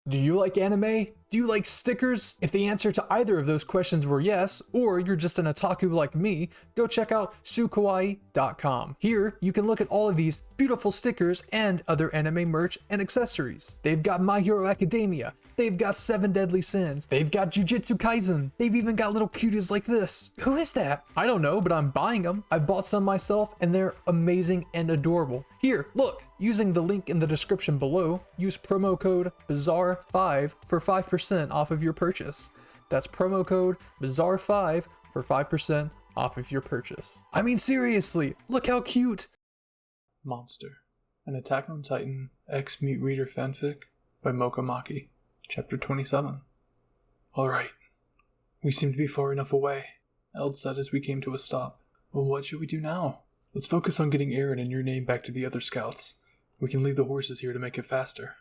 Do you like anime? Do you like stickers? If the answer to either of those questions were yes, or you're just an otaku like me, go check out sukawaii.com. Here, you can look at all of these beautiful stickers and other anime merch and accessories. They've got My Hero Academia, they've got 7 Deadly Sins, they've got Jujutsu Kaisen, they've even got little cuties like this. Who is that? I don't know, but I'm buying them. I've bought some myself and they're amazing and adorable. Here, look, using the link in the description below, use promo code BAZAAR5 for 5% off of your purchase. That's promo code BAZAAR5 for 5% off of your purchase. I mean, seriously, look how cute! Monster, an Attack on Titan X Mute Reader fanfic by Mokamaki, Chapter 27. Alright, we seem to be far enough away, Eld said as we came to a stop. Well, what should we do now? Let's focus on getting Eren and your name back to the other scouts. We can leave the horses here to make it faster.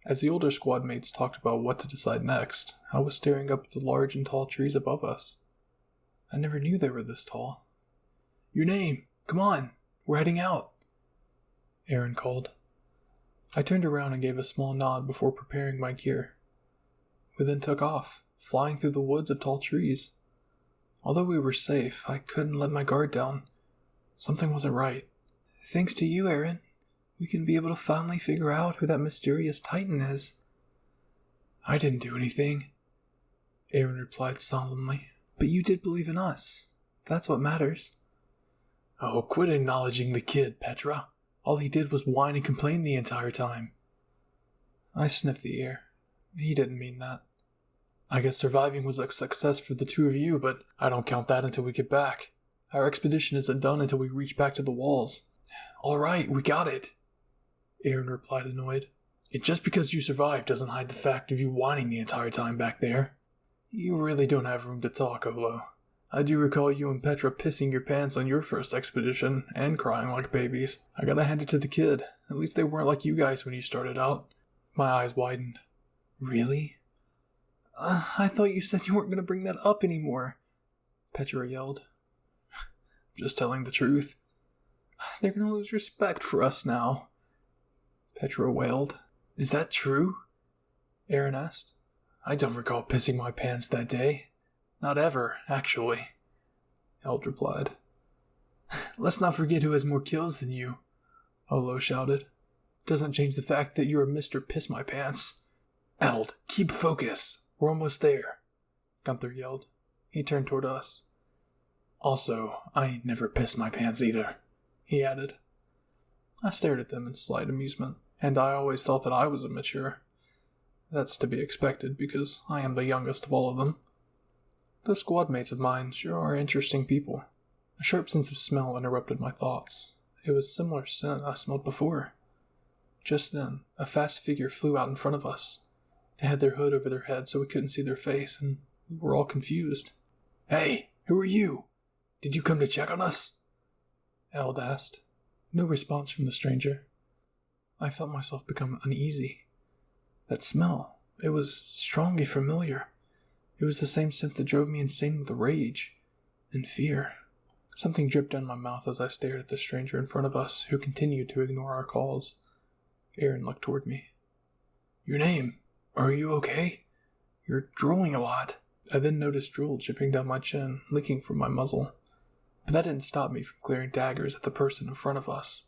As the older squad mates talked about what to decide next, I was staring up at the large and tall trees above us. I never knew they were this tall. Your name! Come on! We're heading out! Eren called. I turned around and gave a small nod before preparing my gear. We then took off, flying through the woods of tall trees. Although we were safe, I couldn't let my guard down. Something wasn't right. Thanks to you, Eren, we can be able to finally figure out who that mysterious Titan is. I didn't do anything, Eren replied solemnly. But you did believe in us. That's what matters. Oh, quit acknowledging the kid, Petra. All he did was whine and complain the entire time. I sniffed the air. He didn't mean that. I guess surviving was a success for the two of you, but I don't count that until we get back. Our expedition isn't done until we reach back to the walls. All right, we got it, Eren replied, annoyed. It just because you survived doesn't hide the fact of you whining the entire time back there. You really don't have room to talk, Olo. I do recall you and Petra pissing your pants on your first expedition and crying like babies. I gotta hand it to the kid. At least they weren't like you guys when you started out. My eyes widened. Really? I thought you said you weren't gonna bring that up anymore, Petra yelled. Just telling the truth. They're gonna lose respect for us now, Petra wailed. Is that true? Eren asked. I don't recall pissing my pants that day. Not ever, actually, Eld replied. Let's not forget who has more kills than you, Olo shouted. Doesn't change the fact that you're Mr. Piss My Pants. Eld, keep focus. We're almost there, Gunther yelled. He turned toward us. Also, I never pissed my pants either, he added. I stared at them in slight amusement, and I always thought that I was immature. That's to be expected because I am the youngest of all of them. Those squad mates of mine sure are interesting people. A sharp sense of smell interrupted my thoughts. It was similar scent I smelled before. Just then, a fast figure flew out in front of us. They had their hood over their head so we couldn't see their face, and we were all confused. Hey, who are you? Did you come to check on us? Eld asked. No response from the stranger. I felt myself become uneasy. That smell, it was strongly familiar. It was the same scent that drove me insane with rage and fear. Something dripped down my mouth as I stared at the stranger in front of us, who continued to ignore our calls. Eren looked toward me. Your name? Are you okay? You're drooling a lot. I then noticed drool dripping down my chin, leaking from my muzzle. But that didn't stop me from clearing daggers at the person in front of us.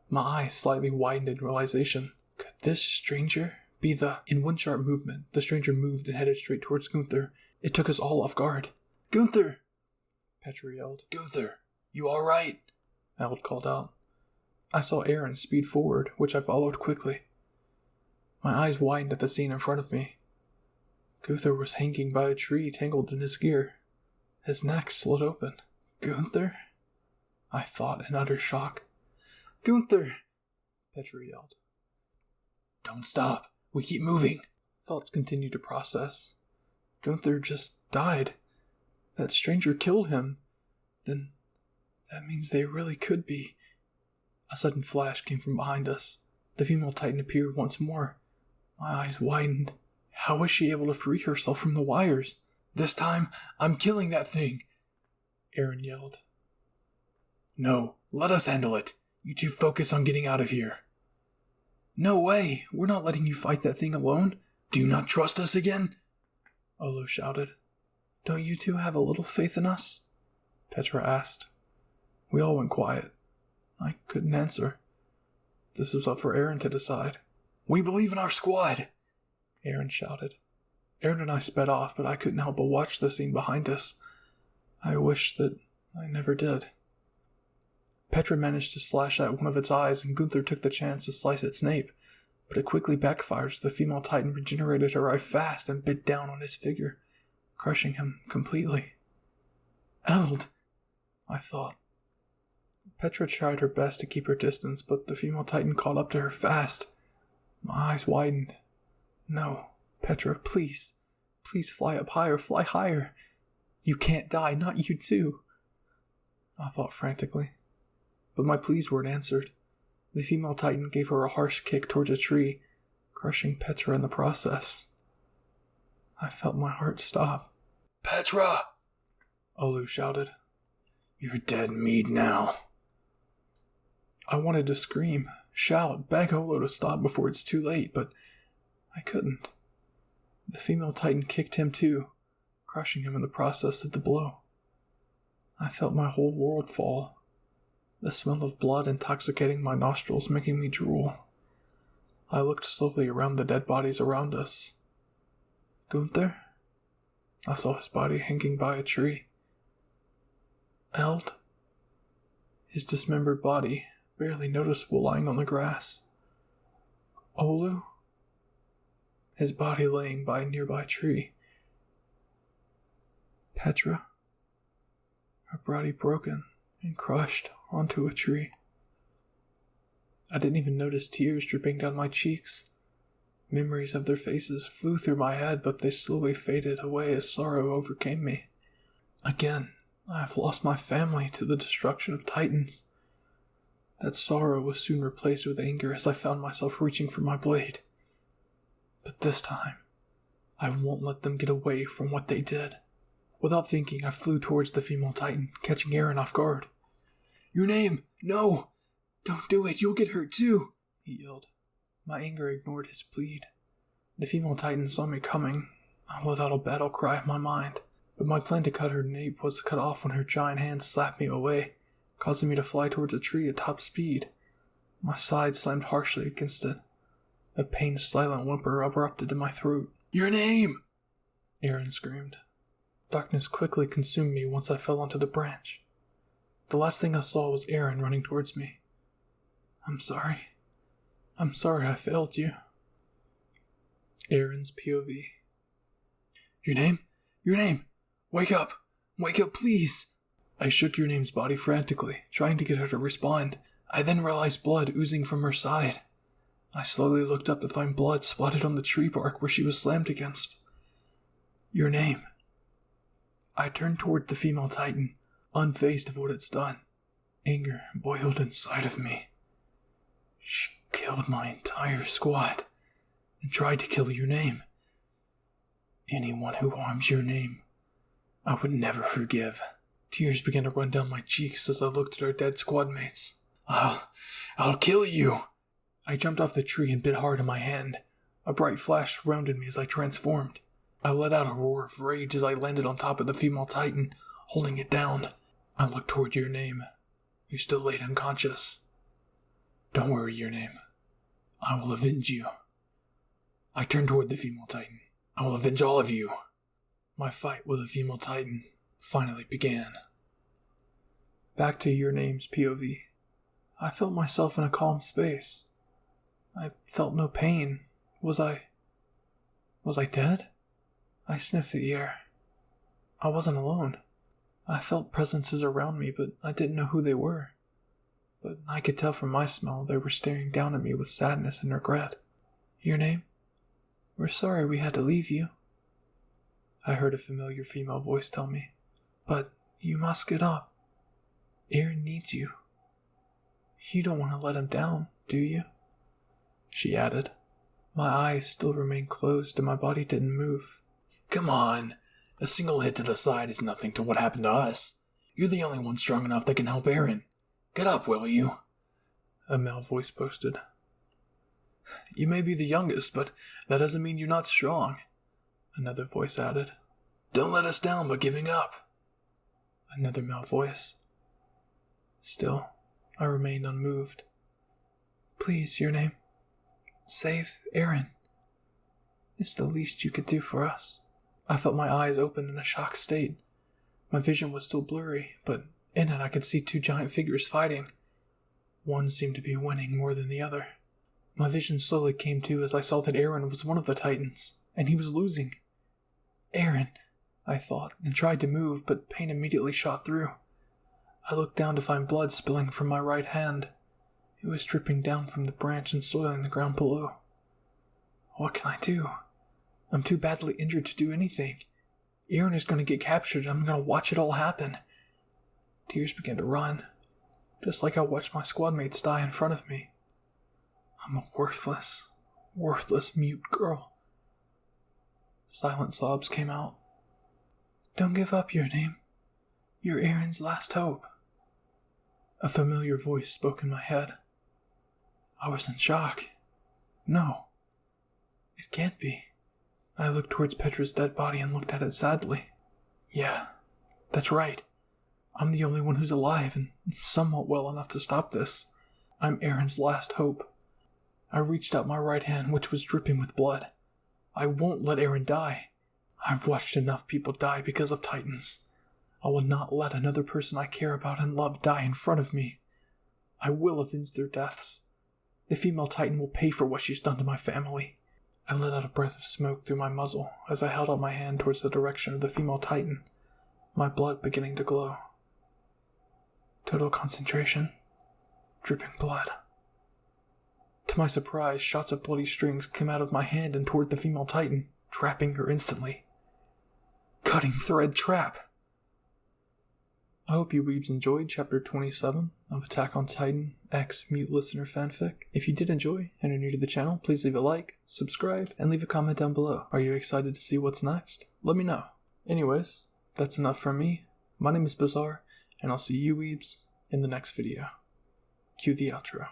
My eyes slightly widened in realization. Could this stranger be the... In one sharp movement, the stranger moved and headed straight towards Gunther. It took us all off guard. Gunther! Petra yelled. Gunther, you alright? Eld called out. I saw Eren speed forward, which I followed quickly. My eyes widened at the scene in front of me. Gunther was hanging by a tree tangled in his gear. His neck slit open. Gunther? I thought in utter shock. Gunther! Petra yelled. Don't stop. We keep moving. Thoughts continued to process. Gunther just died. That stranger killed him. Then that means they really could be. A sudden flash came from behind us. The female Titan appeared once more. My eyes widened. How was she able to free herself from the wires? This time, I'm killing that thing, Eren yelled. No, let us handle it. You two focus on getting out of here. No way! We're not letting you fight that thing alone. Do you not trust us again? Olu shouted. Don't you two have a little faith in us? Petra asked. We all went quiet. I couldn't answer. This was up for Aaron to decide. We believe in our squad, Aaron shouted. Aaron and I sped off, but I couldn't help but watch the scene behind us. I wish that I never did. Petra managed to slash at one of its eyes, and Gunther took the chance to slice its nape, but it quickly backfired as the female titan regenerated her eye fast and bit down on his figure, crushing him completely. Eld, I thought. Petra tried her best to keep her distance, but the female titan caught up to her fast. My eyes widened. No, Petra, please. Please fly up higher, fly higher. You can't die, not you too. I thought frantically. But my pleas weren't answered. The female titan gave her a harsh kick towards a tree, crushing Petra in the process. I felt my heart stop. Petra! Olu shouted. You're dead meat now. I wanted to scream, shout, beg Olu to stop before it's too late, but I couldn't. The female titan kicked him too, crushing him in the process of the blow. I felt my whole world fall, the smell of blood intoxicating my nostrils, making me drool. I looked slowly around the dead bodies around us. Gunther? I saw his body hanging by a tree. Eld? His dismembered body, barely noticeable, lying on the grass. Olu? His body laying by a nearby tree. Petra? Her body broken and crushed onto a tree. I didn't even notice tears dripping down my cheeks. Memories of their faces flew through my head, but they slowly faded away as sorrow overcame me. Again, I have lost my family to the destruction of titans. That sorrow was soon replaced with anger as I found myself reaching for my blade. But this time, I won't let them get away from what they did. Without thinking, I flew towards the female titan, catching Aaron off guard. Your name! No! Don't do it, you'll get hurt too! He yelled. My anger ignored his plead. The female titan saw me coming. I let out a battle cry in my mind, but my plan to cut her nape was cut off when her giant hand slapped me away, causing me to fly towards a tree at top speed. My side slammed harshly against it. A pained, silent whimper erupted in my throat. Your name! Aaron screamed. Darkness quickly consumed me once I fell onto the branch. The last thing I saw was Aaron running towards me. I'm sorry. I'm sorry I failed you. Aaron's POV. Your name? Your name! Wake up! Wake up, please! I shook Your Name's body frantically, trying to get her to respond. I then realized blood oozing from her side. I slowly looked up to find blood spotted on the tree bark where she was slammed against. Your name. I turned toward the female titan, unfazed of what it's done. Anger boiled inside of me. She killed my entire squad and tried to kill Your Name. Anyone who harms Your Name, I would never forgive. Tears began to run down my cheeks as I looked at our dead squad mates. I'll kill you! I jumped off the tree and bit hard in my hand. A bright flash surrounded me as I transformed. I let out a roar of rage as I landed on top of the female titan, holding it down. I looked toward Your Name, who still laid unconscious. Don't worry, Your Name. I will avenge you. I turned toward the female titan. I will avenge all of you. My fight with the female titan finally began. Back to Your Name's POV. I felt myself in a calm space. I felt no pain. Was I dead? I sniffed the air. I wasn't alone. I felt presences around me, but I didn't know who they were. But I could tell from my smell they were staring down at me with sadness and regret. Your Name? We're sorry we had to leave you. I heard a familiar female voice tell me. But you must get up. Aaron needs you. You don't want to let him down, do you? She added. My eyes still remained closed and my body didn't move. Come on. A single hit to the side is nothing to what happened to us. You're the only one strong enough that can help Aaron. Get up, will you? A male voice boasted. You may be the youngest, but that doesn't mean you're not strong, another voice added. Don't let us down by giving up, another male voice. Still, I remained unmoved. Please, your name. Save Aaron. It's the least you could do for us. I felt my eyes open in a shocked state. My vision was still blurry, but in it I could see two giant figures fighting. One seemed to be winning more than the other. My vision slowly came to as I saw that Aaron was one of the Titans, and he was losing. Aaron, I thought, and tried to move, but pain immediately shot through. I looked down to find blood spilling from my right hand. It was dripping down from the branch and soiling the ground below. What can I do? I'm too badly injured to do anything. Aaron is going to get captured and I'm going to watch it all happen. Tears began to run, just like I watched my squad mates die in front of me. I'm a worthless mute girl. Silent sobs came out. Don't give up, your name. You're Aaron's last hope. A familiar voice spoke in my head. I was in shock. No. It can't be. I looked towards Petra's dead body and looked at it sadly. Yeah, that's right. I'm the only one who's alive and somewhat well enough to stop this. I'm Aaron's last hope. I reached out my right hand, which was dripping with blood. I won't let Aaron die. I've watched enough people die because of Titans. I will not let another person I care about and love die in front of me. I will avenge their deaths. The female Titan will pay for what she's done to my family. I let out a breath of smoke through my muzzle as I held out my hand towards the direction of the female Titan, my blood beginning to glow. Total concentration. Dripping blood. To my surprise, shots of bloody strings came out of my hand and toward the female Titan, trapping her instantly. Cutting thread trap! I hope you weebs enjoyed Chapter 27 of Attack on Titan X Mute Listener Fanfic. If you did enjoy and are new to the channel, please leave a like, subscribe, and leave a comment down below. Are you excited to see what's next? Let me know. Anyways, that's enough from me. My name is Bizarre, and I'll see you weebs in the next video. Cue the outro.